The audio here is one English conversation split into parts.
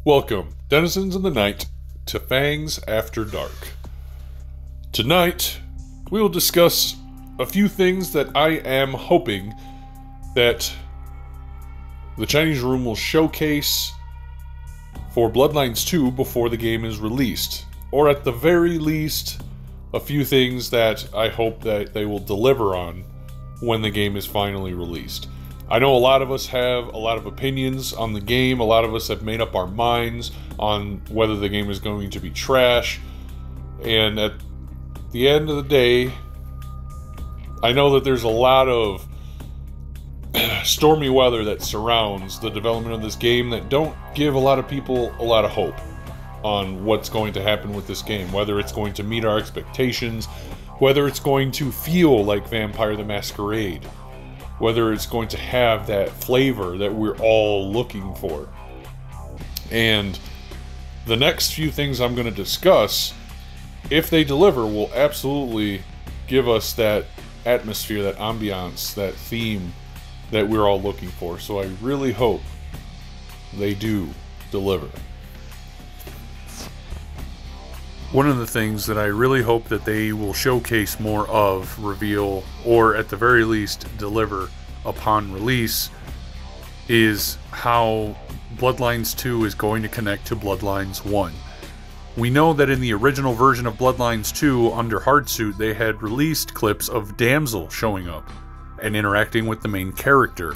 Welcome, denizens of the night, to Fangs After Dark. Tonight, we will discuss a few things that I am hoping that the Chinese Room will showcase for Bloodlines 2 before the game is released. Or at the very least, a few things that I hope that they will deliver on when the game is finally released. I know a lot of us have a lot of opinions on the game. A lot of us have made up our minds on whether the game is going to be trash. And at the end of the day, I know that there's a lot of stormy weather that surrounds the development of this game that don't give a lot of people a lot of hope on what's going to happen with this game. Whether it's going to meet our expectations, whether it's going to feel like Vampire the Masquerade, whether it's going to have that flavor that we're all looking for. And the next few things I'm going to discuss, if they deliver, will absolutely give us that atmosphere, that ambiance, that theme that we're all looking for. So I really hope they do deliver. One of the things that I really hope that they will showcase more of, reveal, or at the very least deliver upon release is how Bloodlines 2 is going to connect to Bloodlines 1. We know that in the original version of Bloodlines 2 under Hardsuit, they had released clips of Damsel showing up and interacting with the main character.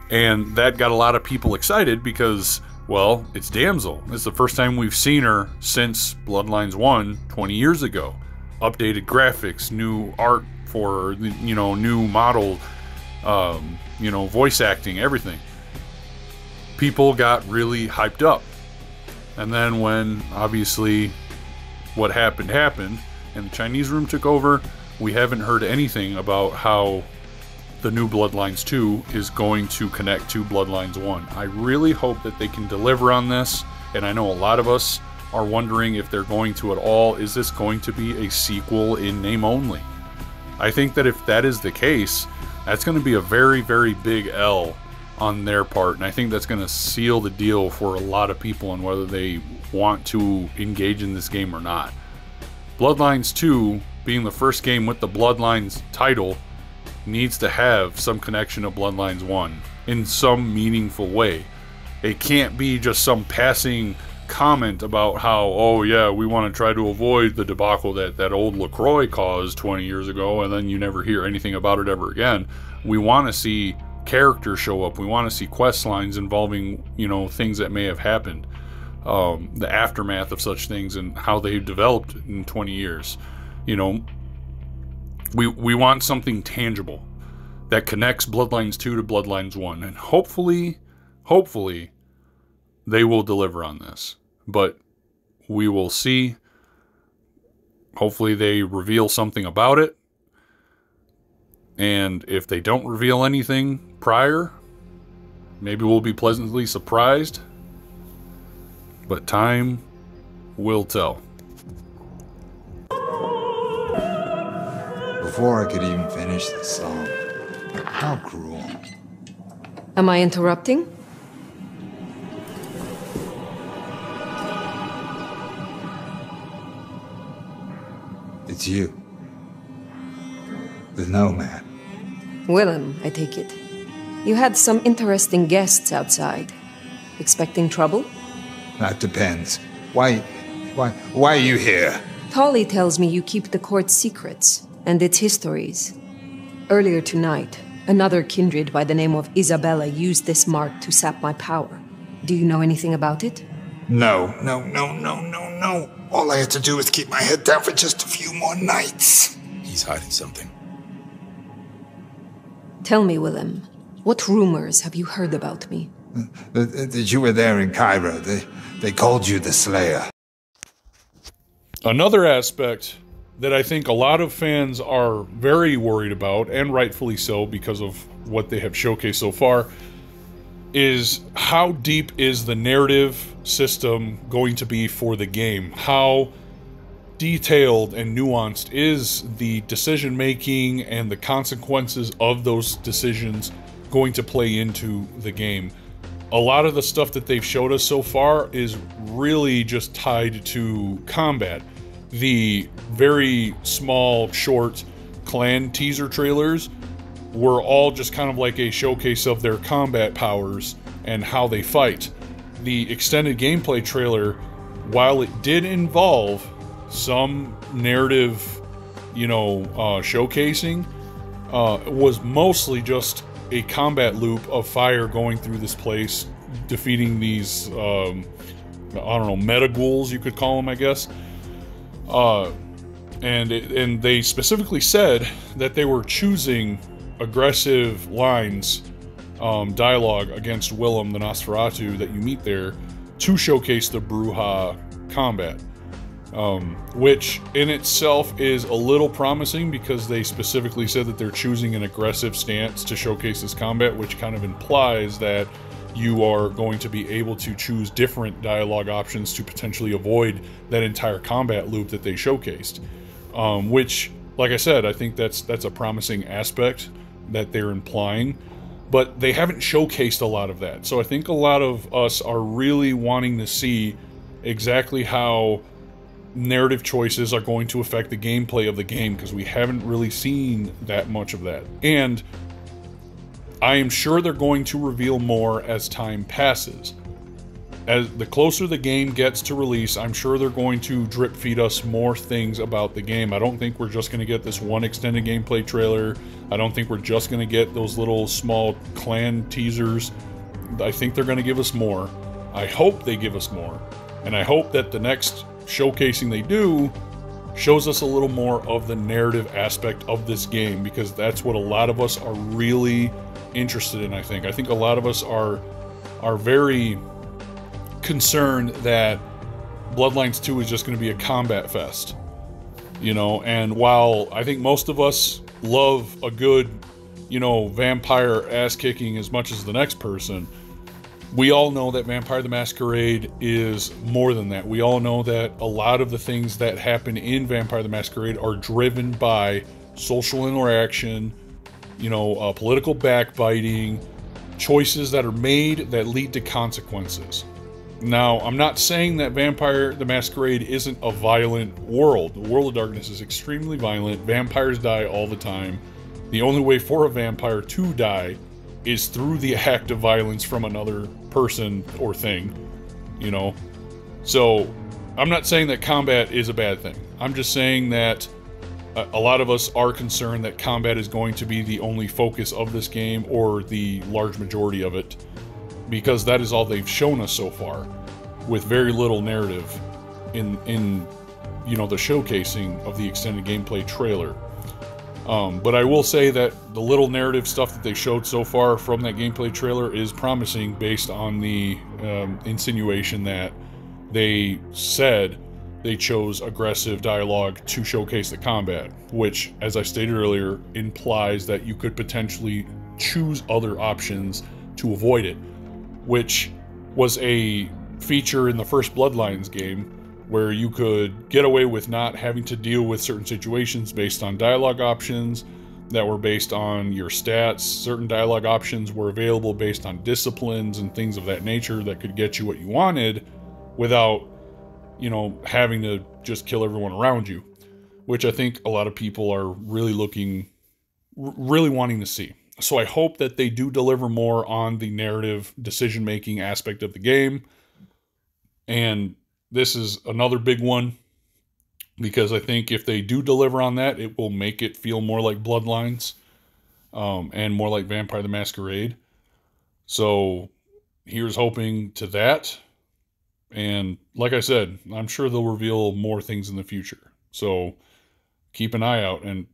And that got a lot of people excited because, well, it's Damsel. It's the first time we've seen her since Bloodlines 1 20 years ago. Updated graphics, new art for her, new model, voice acting, everything. People got really hyped up. And then when, obviously, what happened, and the Chinese Room took over, we haven't heard anything about how the new Bloodlines 2 is going to connect to Bloodlines 1. I really hope that they can deliver on this, and I know a lot of us are wondering if they're going to at all. Is this going to be a sequel in name only? I think that if that is the case, that's going to be a very, very big L on their part, and I think that's going to seal the deal for a lot of people on whether they want to engage in this game or not. Bloodlines 2, being the first game with the Bloodlines title, needs to have some connection to Bloodlines 1 in some meaningful way. It can't be just some passing comment about how, oh yeah, we want to try to avoid the debacle that old LaCroix caused 20 years ago, and then you never hear anything about it ever again. We want to see characters show up. We want to see quest lines involving, things that may have happened, the aftermath of such things and how they've developed in 20 years. We want something tangible that connects Bloodlines 2 to Bloodlines 1. And hopefully, they will deliver on this. But we will see. Hopefully they reveal something about it. And if they don't reveal anything prior, maybe we'll be pleasantly surprised. But time will tell. Before I could even finish the song. How cruel. Am I interrupting? It's you. The Nomad. Willem, I take it. You had some interesting guests outside. Expecting trouble? That depends. Why are you here? Polly tells me you keep the court's secrets and its histories. Earlier tonight, another kindred by the name of Isabella used this mark to sap my power. Do you know anything about it? No. All I had to do was keep my head down for just a few more nights. He's hiding something. Tell me, Willem, what rumors have you heard about me? That you were there in Cairo. They called you the Slayer. Another aspect that I think a lot of fans are very worried about, and rightfully so because of what they have showcased so far, is how deep is the narrative system going to be for the game? How detailed and nuanced is the decision making and the consequences of those decisions going to play into the game? a lot of the stuff that they've showed us so far is really just tied to combat. The very small, short clan teaser trailers were all just kind of like a showcase of their combat powers and how they fight. The extended gameplay trailer, while it did involve some narrative, showcasing, was mostly just a combat loop of fire going through this place, defeating these, I don't know, meta ghouls, you could call them, I guess. And they specifically said that they were choosing aggressive lines, dialogue against Willem the Nosferatu that you meet there to showcase the Bruja combat. Which in itself is a little promising because they specifically said that they're choosing an aggressive stance to showcase this combat, which kind of implies that you are going to be able to choose different dialogue options to potentially avoid that entire combat loop that they showcased. Which, like I said, I think that's a promising aspect that they're implying, but they haven't showcased a lot of that. So I think a lot of us are really wanting to see exactly how narrative choices are going to affect the gameplay of the game, because we haven't really seen that much of that. And I am sure they're going to reveal more as time passes. As the closer the game gets to release, I'm sure they're going to drip feed us more things about the game. I don't think we're just going to get this one extended gameplay trailer. I don't think we're just going to get those little small clan teasers. I think they're going to give us more. I hope they give us more. And I hope that the next showcasing they do shows us a little more of the narrative aspect of this game, because that's what a lot of us are really interested in. I think a lot of us are very concerned that Bloodlines 2 is just going to be a combat fest, and while I think most of us love a good, vampire ass kicking as much as the next person, we all know that Vampire the Masquerade is more than that. We all know that a lot of the things that happen in Vampire the Masquerade are driven by social interaction, political backbiting, choices that are made that lead to consequences. Now, I'm not saying that Vampire the Masquerade isn't a violent world. The World of Darkness is extremely violent. Vampires die all the time. The only way for a vampire to die is through the act of violence from another person or thing, So, I'm not saying that combat is a bad thing. I'm just saying that a lot of us are concerned that combat is going to be the only focus of this game, or the large majority of it, because that is all they've shown us so far, with very little narrative in the showcasing of the extended gameplay trailer. But I will say that the little narrative stuff that they showed so far from that gameplay trailer is promising, based on the insinuation that they said they chose aggressive dialogue to showcase the combat, which, as I stated earlier, implies that you could potentially choose other options to avoid it, which was a feature in the first Bloodlines game, where you could get away with not having to deal with certain situations based on dialogue options that were based on your stats. Certain dialogue options were available based on disciplines and things of that nature that could get you what you wanted without, having to just kill everyone around you, which I think a lot of people are really wanting to see. So I hope that they do deliver more on the narrative decision-making aspect of the game. And this is another big one, because I think if they do deliver on that, it will make it feel more like Bloodlines, and more like Vampire the Masquerade. So here's hoping to that. And like I said, I'm sure they'll reveal more things in the future. So keep an eye out, and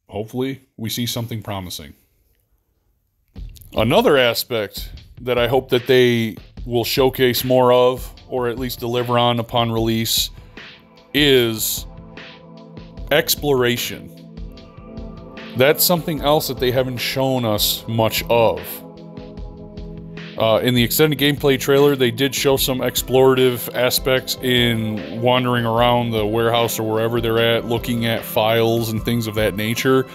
hopefully we see something promising. Another aspect that I hope that they will showcase more of, or at least deliver on upon release, is exploration. That's something else that they haven't shown us much of. In the extended gameplay trailer, they did show some explorative aspects in wandering around the warehouse or wherever they're at, looking at files and things of that nature,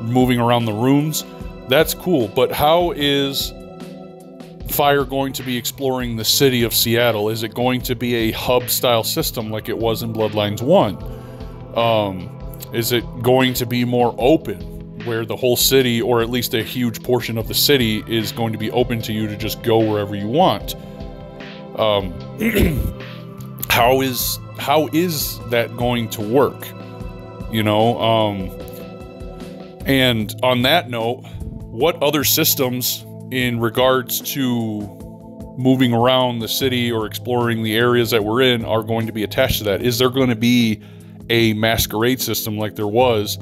moving around the rooms. That's cool, but how is Fire going to be exploring the city of Seattle? Is it going to be a hub-style system like it was in Bloodlines 1? Is it going to be more open, where the whole city, or at least a huge portion of the city, is going to be open to you to just go wherever you want? How is that going to work? You know, and on that note, what other systems in regards to moving around the city or exploring the areas that we're in are going to be attached to that? Is there going to be a masquerade system like there was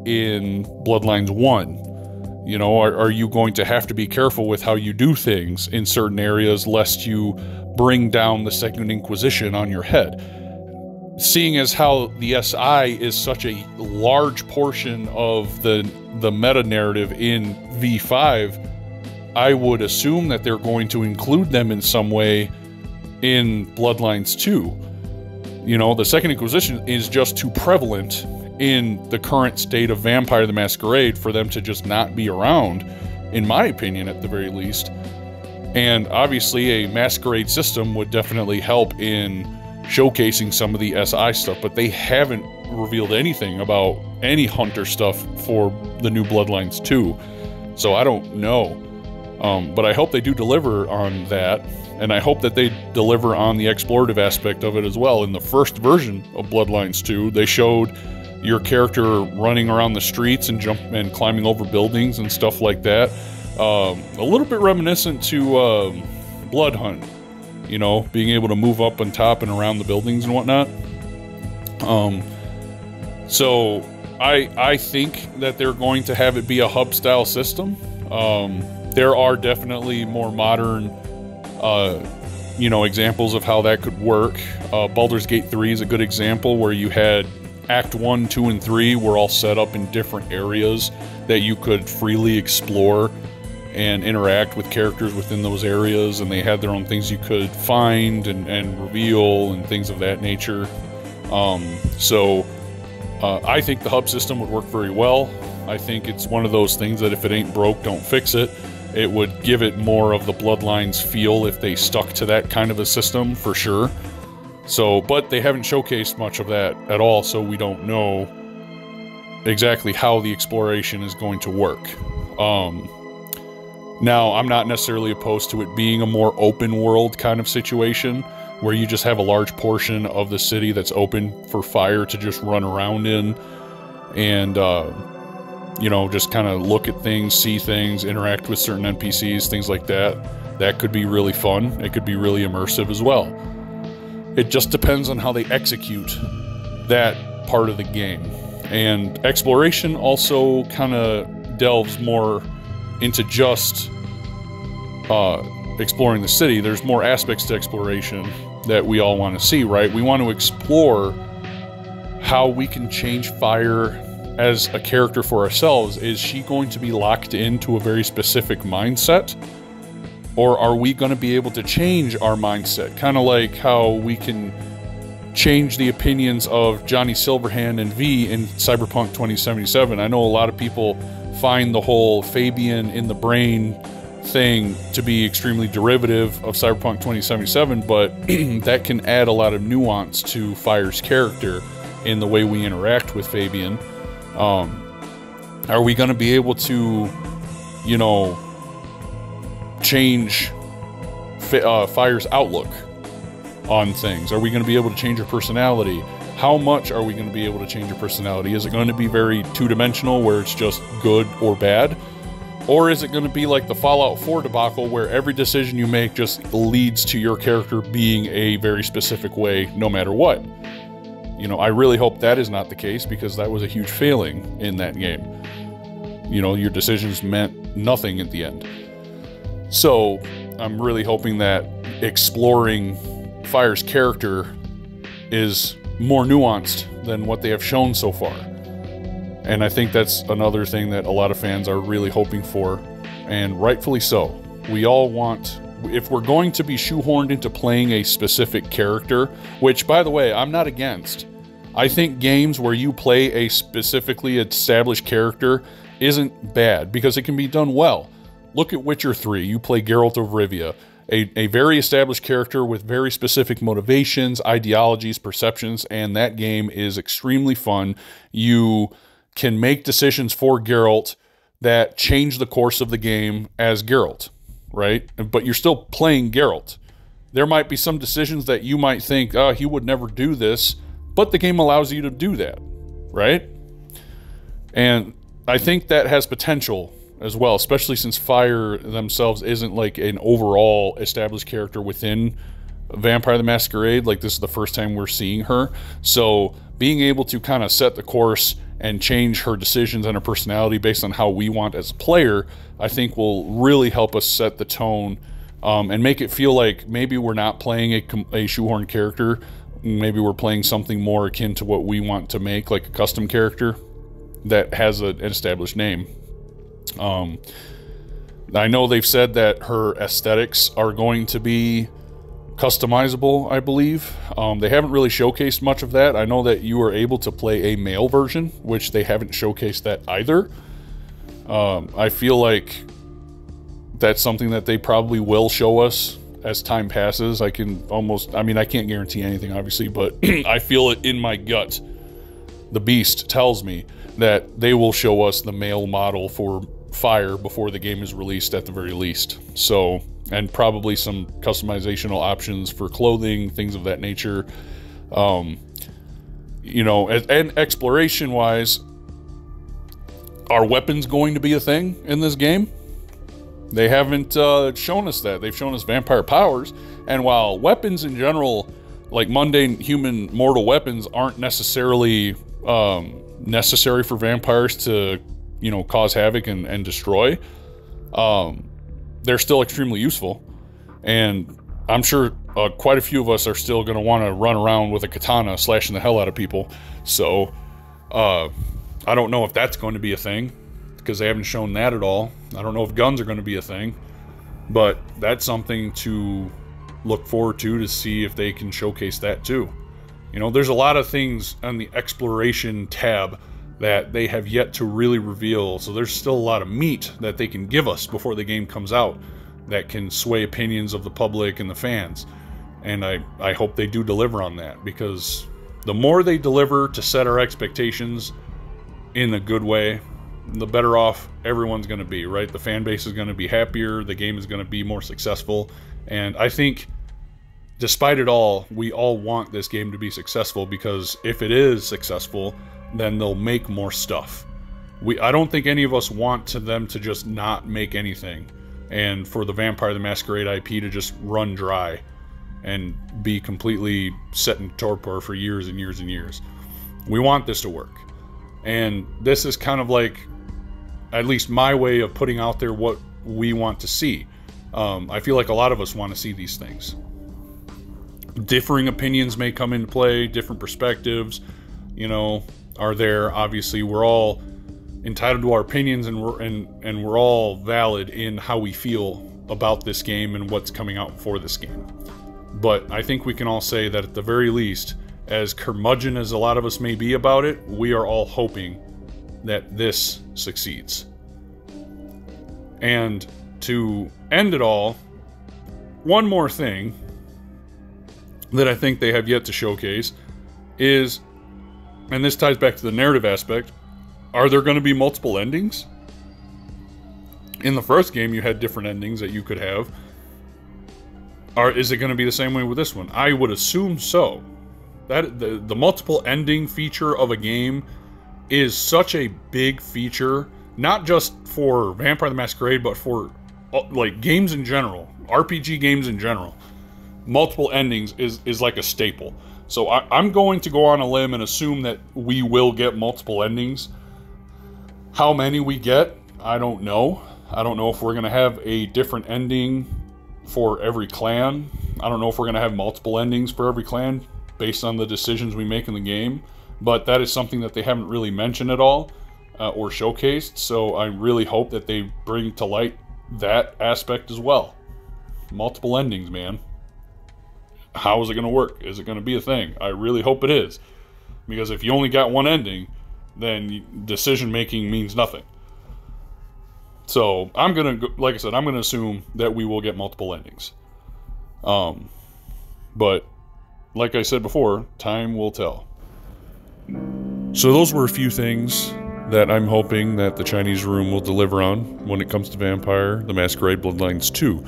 in Bloodlines 1? You know, are you going to have to be careful with how you do things in certain areas lest you bring down the Second Inquisition on your head? Seeing as how the SI is such a large portion of the meta narrative in V5, I would assume that they're going to include them in some way in Bloodlines 2. You know, the Second Inquisition is just too prevalent in the current state of Vampire the Masquerade for them to just not be around, in my opinion, at the very least. And obviously a Masquerade system would definitely help in showcasing some of the SI stuff, but they haven't revealed anything about any Hunter stuff for the new Bloodlines 2. So I don't know. But I hope they do deliver on that, and I hope that they deliver on the explorative aspect of it as well. In the first version of Bloodlines 2, they showed your character running around the streets and and climbing over buildings and stuff like that. A little bit reminiscent to Blood Hunt, you know, being able to move up on top and around the buildings and whatnot. So I think that they're going to have it be a hub-style system. There are definitely more modern, you know, examples of how that could work. Baldur's Gate 3 is a good example where you had Act 1, 2, and 3 were all set up in different areas that you could freely explore and interact with characters within those areas, and they had their own things you could find and reveal and things of that nature. So I think the hub system would work very well. I think it's one of those things that if it ain't broke, don't fix it. It would give it more of the Bloodlines feel if they stuck to that kind of a system, for sure. So, but they haven't showcased much of that at all, so we don't know exactly how the exploration is going to work. Now, I'm not necessarily opposed to it being a more open world kind of situation, where you just have a large portion of the city that's open for Fire to just run around in, and, you know, just kind of look at things, see things, interact with certain NPCs, things like that. That could be really fun. It could be really immersive as well. It just depends on how they execute that part of the game. And exploration also kind of delves more into just exploring the city. There's more aspects to exploration that we all want to see, right? We want to explore how we can change Fire as a character for ourselves. Is she going to be locked into a very specific mindset? Or are we going to be able to change our mindset? Kind of like how we can change the opinions of Johnny Silverhand and V in Cyberpunk 2077. I know a lot of people find the whole Fabian in the brain thing to be extremely derivative of Cyberpunk 2077, but that can add a lot of nuance to Fire's character in the way we interact with Fabian. Are we going to be able to, you know, change Fire's outlook on things? Are we going to be able to change her personality? How much are we going to be able to change her personality? Is it going to be very two-dimensional, where it's just good or bad? Or is it going to be like the Fallout 4 debacle, where every decision you make just leads to your character being a very specific way, no matter what? You know, I really hope that is not the case, because that was a huge failing in that game. You know, your decisions meant nothing at the end. So, I'm really hoping that exploring Fire's character is more nuanced than what they have shown so far. And I think that's another thing that a lot of fans are really hoping for, and rightfully so. We all want, if we're going to be shoehorned into playing a specific character, which, by the way, I'm not against. I think games where you play a specifically established character isn't bad, because it can be done well. Look at Witcher 3. You play Geralt of Rivia, a very established character with very specific motivations, ideologies, perceptions, and that game is extremely fun. You can make decisions for Geralt that change the course of the game as Geralt, right? But you're still playing Geralt. There might be some decisions that you might think, oh, he would never do this, but the game allows you to do that, right? And I think that has potential as well, especially since Fire themselves isn't like an overall established character within Vampire the Masquerade. Like, this is the first time we're seeing her. So being able to kind of set the course and change her decisions and her personality based on how we want as a player, I think will really help us set the tone and make it feel like maybe we're not playing a shoehorn character. Maybe we're playing something more akin to what we want to make, like a custom character that has an established name. I know they've said that her aesthetics are going to be customizable, I believe. They haven't really showcased much of that. I know that you are able to play a male version, which they haven't showcased that either. I feel like that's something that they probably will show us as time passes. I mean, I can't guarantee anything, obviously, but I feel it in my gut. The Beast tells me that they will show us the male model for Fire before the game is released at the very least. So, and probably some customizational options for clothing, things of that nature. You know, and exploration wise, are weapons going to be a thing in this game? They haven't shown us that. They've shown us vampire powers, and while weapons in general, like mundane human mortal weapons, aren't necessarily necessary for vampires to, you know, cause havoc and destroy, they're still extremely useful. And I'm sure quite a few of us are still going to want to run around with a katana slashing the hell out of people. So I don't know if that's going to be a thing, because they haven't shown that at all. I don't know if guns are going to be a thing, but that's something to look forward to see if they can showcase that too. You know, there's a lot of things on the exploration tab that they have yet to really reveal, so there's still a lot of meat that they can give us before the game comes out that can sway opinions of the public and the fans. And I hope they do deliver on that, because the more they deliver to set our expectations in a good way, the better off everyone's going to be, right? The fan base is going to be happier, the game is going to be more successful, and I think despite it all, we all want this game to be successful, because if it is successful, then they'll make more stuff. I don't think any of us want them to just not make anything, and for the Vampire the Masquerade IP to just run dry and be completely set in torpor for years and years and years. We want this to work, and this is kind of like, at least my way of putting out there what we want to see. I feel like a lot of us want to see these things. Differing opinions may come into play, different perspectives, you know, are there. Obviously, we're all entitled to our opinions, and we're all valid in how we feel about this game and what's coming out for this game. But I think we can all say that at the very least, as curmudgeon as a lot of us may be about it, we are all hoping that this succeeds. And to end it all, one more thing that I think they have yet to showcase is, and this ties back to the narrative aspect, are there going to be multiple endings? In the first game, you had different endings that you could have. Is it going to be the same way with this one? I would assume so. That the multiple ending feature of a game is such a big feature, not just for Vampire the Masquerade, but for like games in general, RPG games in general. Multiple endings is like a staple. So I'm going to go on a limb and assume that we will get multiple endings. How many we get, I don't know. I don't know if we're going to have a different ending for every clan. I don't know if we're going to have multiple endings for every clan based on the decisions we make in the game. But that is something that they haven't really mentioned at all or showcased. So I really hope that they bring to light that aspect as well. Multiple endings, man. How is it going to work? Is it going to be a thing? I really hope it is. Because if you only got one ending, then decision making means nothing. So I'm gonna, like I said, I'm gonna assume that we will get multiple endings. But like I said before, time will tell. So those were a few things that I'm hoping that the Chinese Room will deliver on when it comes to Vampire: The Masquerade Bloodlines 2.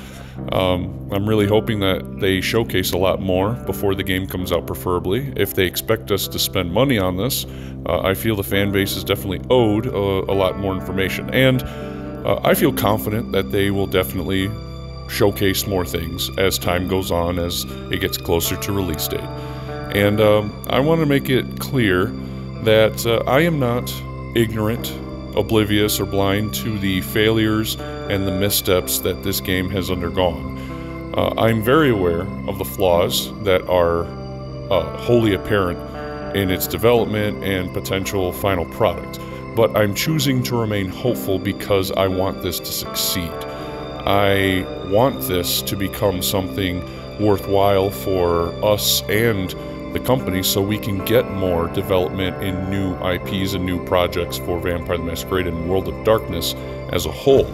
I'm really hoping that they showcase a lot more before the game comes out, preferably. If they expect us to spend money on this, I feel the fan base is definitely owed a lot more information. And I feel confident that they will definitely showcase more things as time goes on, as it gets closer to release date. And I want to make it clear that I am not ignorant, oblivious, or blind to the failures and the missteps that this game has undergone. I'm very aware of the flaws that are wholly apparent in its development and potential final product, but I'm choosing to remain hopeful because I want this to succeed. I want this to become something worthwhile for us and the company, so we can get more development in new IPs and new projects for Vampire the Masquerade and World of Darkness as a whole.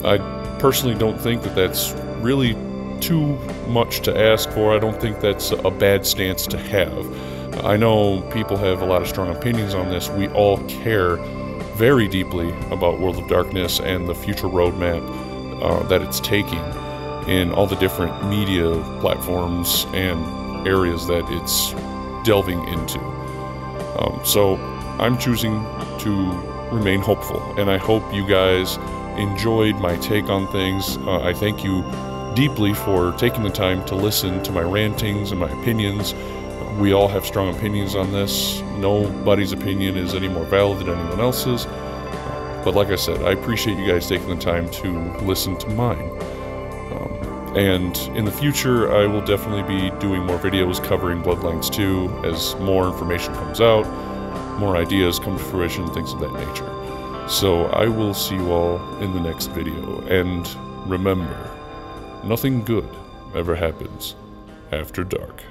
I personally don't think that that's really too much to ask for. I don't think that's a bad stance to have. I know people have a lot of strong opinions on this. We all care very deeply about World of Darkness and the future roadmap that it's taking in all the different media platforms and areas that it's delving into. So I'm choosing to remain hopeful, and I hope you guys enjoyed my take on things. I thank you deeply for taking the time to listen to my rantings and my opinions. We all have strong opinions on this. Nobody's opinion is any more valid than anyone else's. But like I said, I appreciate you guys taking the time to listen to mine. And in the future, I will definitely be doing more videos covering Bloodlines 2 as more information comes out, more ideas come to fruition, things of that nature. So I will see you all in the next video. And remember, nothing good ever happens after dark.